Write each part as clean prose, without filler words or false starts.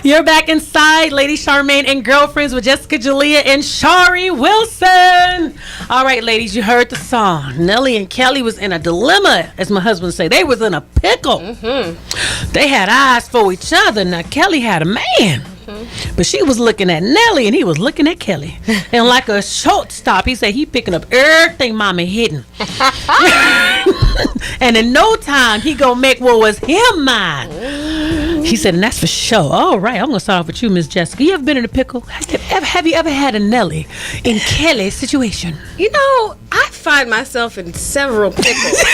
You're back inside Lady Charmaine and Girlfriends with Jessica Jalea and Shari Wilson. All right, ladies, you heard the song. Nelly and Kelly was in a dilemma, as my husband say. They was in a pickle. They had eyes for each other. Now, Kelly had a man. But she was looking at Nelly and he was looking at Kelly. And like a shortstop, he said he picking up everything mama hidden. And in no time, he gonna make what was him mine. He said, and that's for sure. All right, I'm gonna start off with you, Miss Jessica. You ever been in a pickle? Have you ever had a Nelly in Kelly situation? You know, I find myself in several pickles.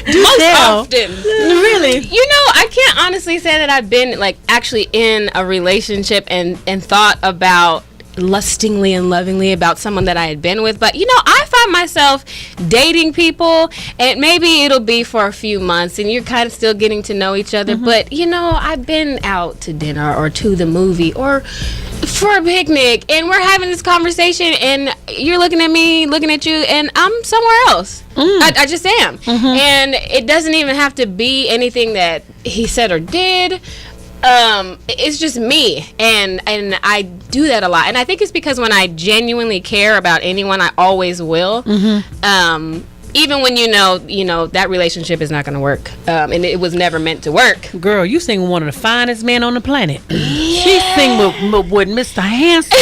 Most often. Really? You know, I can't honestly say that I've been like actually in a relationship and thought about lustingly and lovingly about someone that I had been with, but you know, I find myself dating people and maybe it'll be for a few months and you're kind of still getting to know each other, but you know, I've been out to dinner or to the movie or for a picnic and we're having this conversation and you're looking at me, looking at you, and I'm somewhere else. I just am. And it doesn't even have to be anything that he said or did. It's just me, and I do that a lot, and I think it's because when I genuinely care about anyone, I always will. Even when you know that relationship is not going to work, and it was never meant to work. Girl, you sing with one of the finest men on the planet. Yeah. She sing with Mr. Handsome,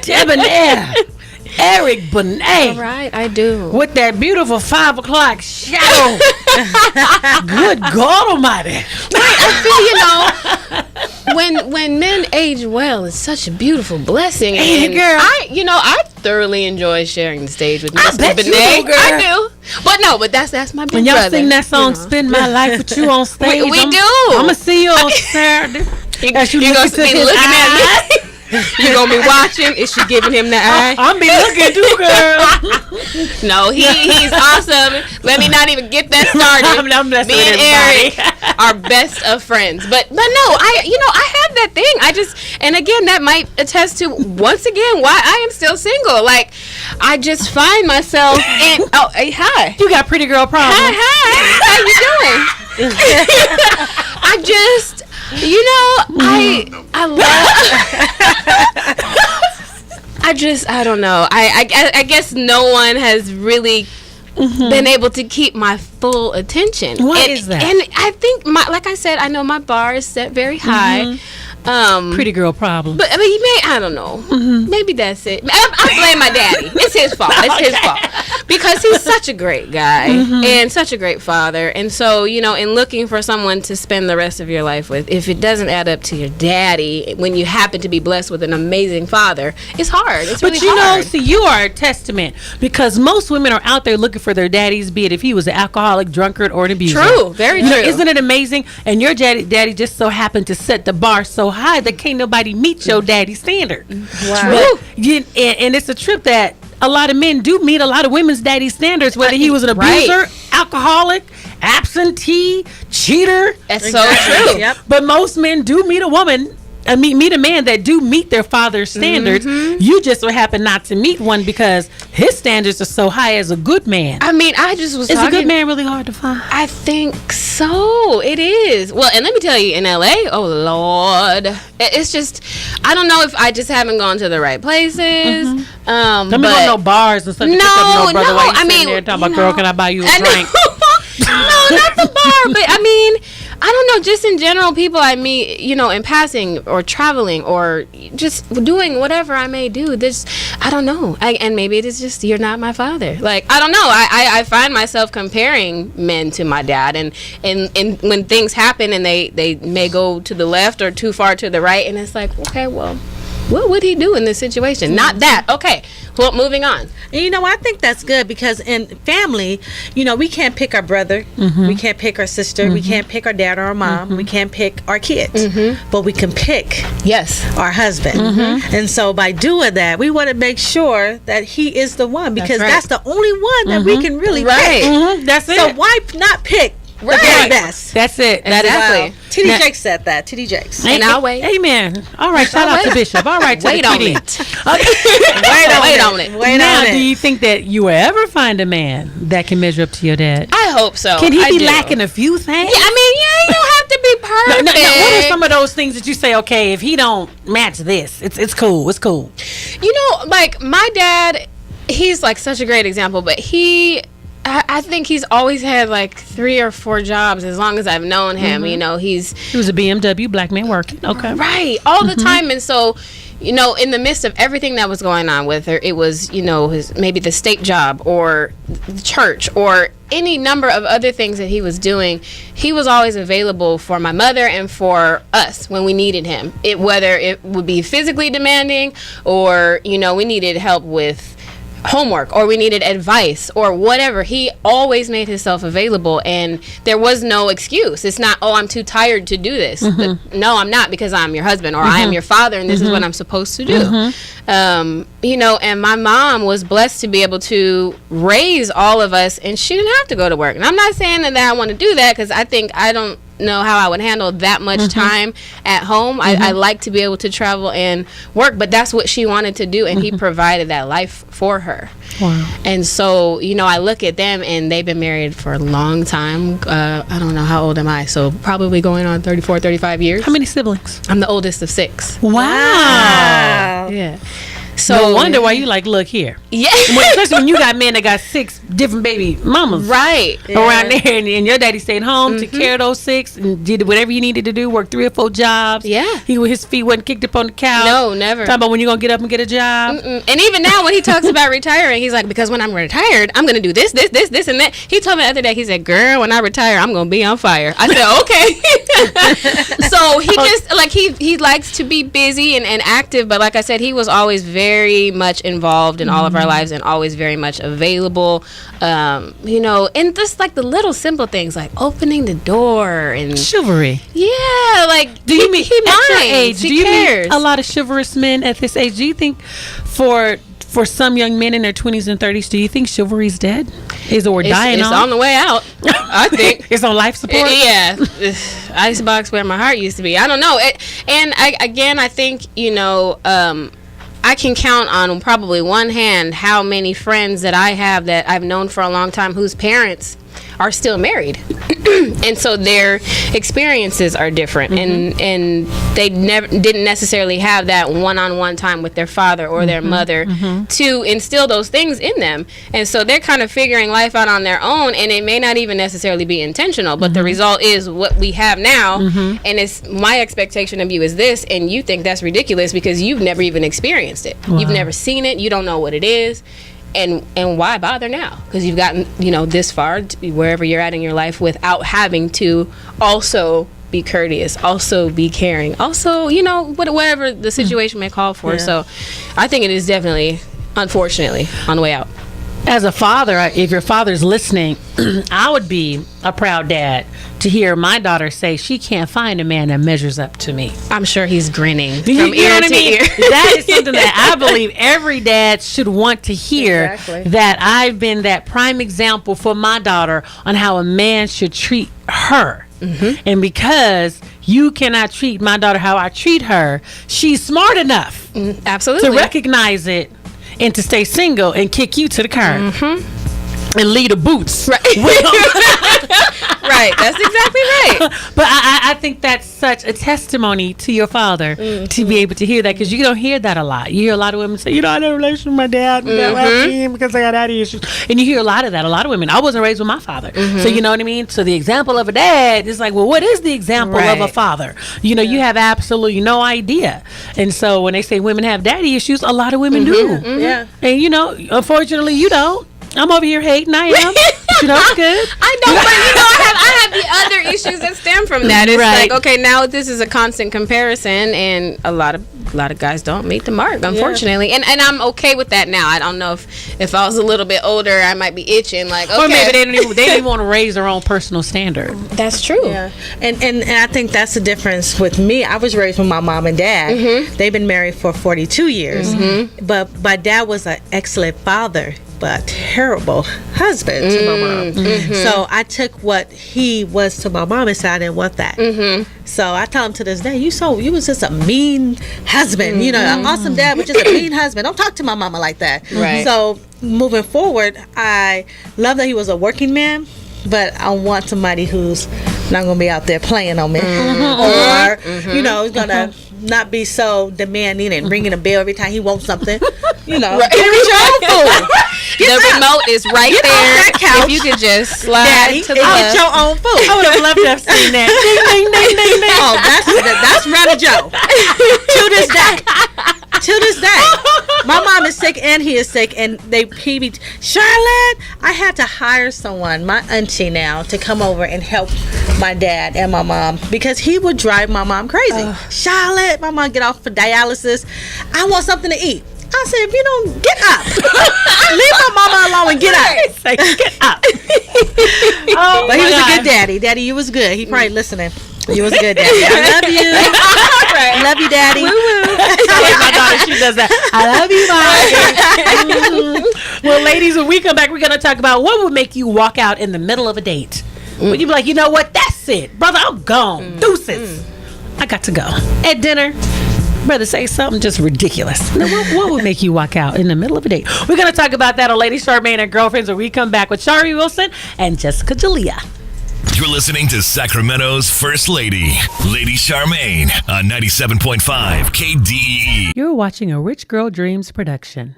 Debonair, Eric Benet. All right, I do. With that beautiful 5 o'clock shadow. Good God Almighty. I feel, when men age well, it's such a beautiful blessing. Hey, and girl. I thoroughly enjoy sharing the stage with Mr. bet you Benet. do, girl. I do. But that's my big When y'all brother. sing that song, Spend My Life With You on stage. We do. I'm going to see you on Saturday. You're going to be looking at me. You're going to be watching. Is she giving him the eye? I'm be looking too, girl. No, he's awesome. Let me not even get that started. I'm messing Me with and Eric are best of friends. But no, I have that thing. And again, that might attest to once again why I am still single. Like, I just find myself in. Oh, hey, hi. You got pretty girl problems. Hi. How you doing? I just. I love. I don't know. I guess no one has really been able to keep my full attention. What is that? And I think like I said, I know my bar is set very high. Pretty girl problem. But I mean, I don't know. Maybe that's it. I blame my daddy. It's his fault. It's his fault because he's such a great guy and such a great father. And so, in looking for someone to spend the rest of your life with, if it doesn't add up to your daddy, when you happen to be blessed with an amazing father, it's hard. It's really hard. See, you are a testament because most women are out there looking for their daddies, be it if he was an alcoholic, drunkard, or an abuser. True, very true. Isn't it amazing? And your daddy just so happened to set the bar so high that can't nobody meet your daddy's standard. Wow. And it's a trip that a lot of men do meet a lot of women's daddy standards, whether he was an abuser, alcoholic, absentee, cheater. That's so true. Yep. But most men do meet a woman. Meet a man that do meet their father's standards. You just so happen not to meet one because his standards are so high as a good man. I mean, I just was Is a good man really hard to find? I think so. It is. Well, and let me tell you, in LA, oh Lord, it's just, I don't know if I just haven't gone to the right places. Let me go no bars and stuff. No, I mean, there talking about, girl, can I buy you a drink? No, not the bar, but I mean, I don't know, just in general, people I meet, in passing or traveling or just doing whatever I may do. I don't know. And maybe it is just, you're not my father. Like, I don't know. I find myself comparing men to my dad. And when things happen and they may go to the left or too far to the right, and it's like, okay, well, what would he do in this situation? Not that. Okay. Well, moving on. And I think that's good because in family, we can't pick our brother. We can't pick our sister. We can't pick our dad or our mom. We can't pick our kids. But we can pick our husband. And so by doing that, we want to make sure that he is the one because that's the only one that we can really pick. That's it. So why not pick the very best? That's it. Exactly. TD Jakes said that. TD Jakes. And I'll wait. Amen. All right. Shout out to Bishop. All right. Wait on it. Wait on it. Now, do you think that you will ever find a man that can measure up to your dad? I hope so. Can he be lacking a few things? Yeah, I mean, you don't have to be perfect. No, what are some of those things that you say? Okay, if he don't match this, it's cool. It's cool. You know, like my dad, he's like such a great example, but I think he's always had like 3 or 4 jobs as long as I've known him. You know, he was a BMW black man working. Okay, right, all the time. And so, you know, in the midst of everything that was going on with her, it was, you know, maybe the state job or the church or any number of other things that he was doing. He was always available for my mother and for us when we needed him. Whether it would be physically demanding or, you know, we needed help with homework or we needed advice or whatever, he always made himself available, and there was no excuse. It's not, oh, I'm too tired to do this. No, I'm not, because I'm your husband or I am your father and this is what I'm supposed to do. You know, and my mom was blessed to be able to raise all of us, and she didn't have to go to work. And I'm not saying that I want to do that, because I don't know how I would handle that much time at home. I like to be able to travel and work, but that's what she wanted to do, and he provided that life for her. Wow. And so, you know, I look at them, and they've been married for a long time. I don't know, how old am I? So probably going on 34, 35 years. How many siblings? I'm the oldest of 6. Wow. Yeah. So no wonder why you like, look here. Yeah. Especially when you got men that got 6 different baby mamas. Right. Around there. And your daddy stayed home, took care of those 6, and did whatever you needed to do, worked 3 or 4 jobs. Yeah. His feet wasn't kicked up on the couch. No, never. Talking about when you're going to get up and get a job. And even now when he talks about retiring, he's like, because when I'm retired, I'm going to do this, and that. He told me the other day, he said, girl, when I retire, I'm going to be on fire. I said, okay. So he just, like, he likes to be busy and active, but like I said, he was always very much involved in all of our lives and always very much available. You know, and just like the little simple things like opening the door and chivalry. Yeah, like do you mean he at your age? He do you cares. meet a lot of chivalrous men at this age? Do you think for some young men in their 20s and 30s, do you think chivalry's dead? Is or dying it's off? on the way out. I think it's on life support. Yeah, icebox where my heart used to be. I don't know. I think, you know, I can count on probably one hand how many friends that I have that I've known for a long time whose parents are still married. And so their experiences are different, and they didn't necessarily have that one-on-one time with their father or their mother to instill those things in them. And so they're kind of figuring life out on their own, and it may not even necessarily be intentional, but the result is what we have now. And it's my expectation of you is this, and you think that's ridiculous because you've never even experienced it. Wow. You've never seen it. You don't know what it is. And why bother now? Because you've gotten, you know, this far, wherever you're at in your life, without having to also be courteous, also be caring, also, you know, whatever the situation may call for. Yeah. So I think it is definitely, unfortunately, on the way out. As a father, if your father's listening, I would be a proud dad to hear my daughter say she can't find a man that measures up to me. I'm sure he's grinning from you know ear what I to mean? ear. That is something that I believe every dad should want to hear. Exactly. That I've been that prime example for my daughter on how a man should treat her. And because you cannot treat my daughter how I treat her, she's smart enough absolutely to recognize it and to stay single and kick you to the curb. And lead the boots. Right. Right. That's exactly right. But I think that's such a testimony to your father to be able to hear that, because you don't hear that a lot. You hear a lot of women say, you know, I had a relationship with my dad because I got daddy issues. And you hear a lot of that. A lot of women. I wasn't raised with my father. So you know what I mean? So the example of a dad is like, well, what is the example of a father? You know, you have absolutely no idea. And so when they say women have daddy issues, a lot of women do. Yeah. And you know, unfortunately, you don't. I'm over here hating. I am. But you know, it's good. I know, but you know, I have the other issues that stem from that. It's like, okay, now this is a constant comparison, and a lot of guys don't meet the mark, unfortunately. And I'm okay with that now. I don't know if I was a little bit older, I might be itching, like, okay. Or maybe they didn't even want to raise their own personal standard. That's true. Yeah. And I think that's the difference with me. I was raised with my mom and dad. They've been married for 42 years. But my dad was an excellent father, but a terrible husband to my mom. So I took what he was to my mom and said I didn't want that. So I tell him to this day, you was just a mean husband. You know, an awesome dad, but just a mean husband. Don't talk to my mama like that. Right. So moving forward, I love that he was a working man, but I want somebody who's not gonna be out there playing on me, or you know, he's gonna not be so demanding and ringing a bell every time he wants something. You know, Right. get your own food. The remote is right Get off there. that couch. If you could just slide Daddy, to and the get left. your own food. I would have loved to have seen that. Ding, ding, ding, ding, ding. Oh, that's Rudder Joe. To this day. To this day. My mom is sick and he is sick, and he be Charlotte, I had to hire someone, my auntie now, to come over and help my dad and my mom because he would drive my mom crazy. Charlotte, my mom get off for dialysis. I want something to eat. I said, if you don't get up, leave my mama alone and get up. Say, get up. Oh, But he my was God. a good daddy. Daddy, you was good. He probably listening. You was a good daddy. I love you. I love you, daddy. Sound like my daughter, she does that. I love you, Mom. Well, ladies, when we come back, we're going to talk about what would make you walk out in the middle of a date. Would you be like, you know what? That's it. Brother, I'm gone. Deuces. I got to go. At dinner, brother, say something just ridiculous. Now, what would make you walk out in the middle of a date? We're going to talk about that on Lady Charmaine and Girlfriends when we come back with Shari Wilson and Jessica Jalea. You're listening to Sacramento's First Lady, Lady Charmaine, on 97.5 KDEE. You're watching a Rich Girl Dreams production.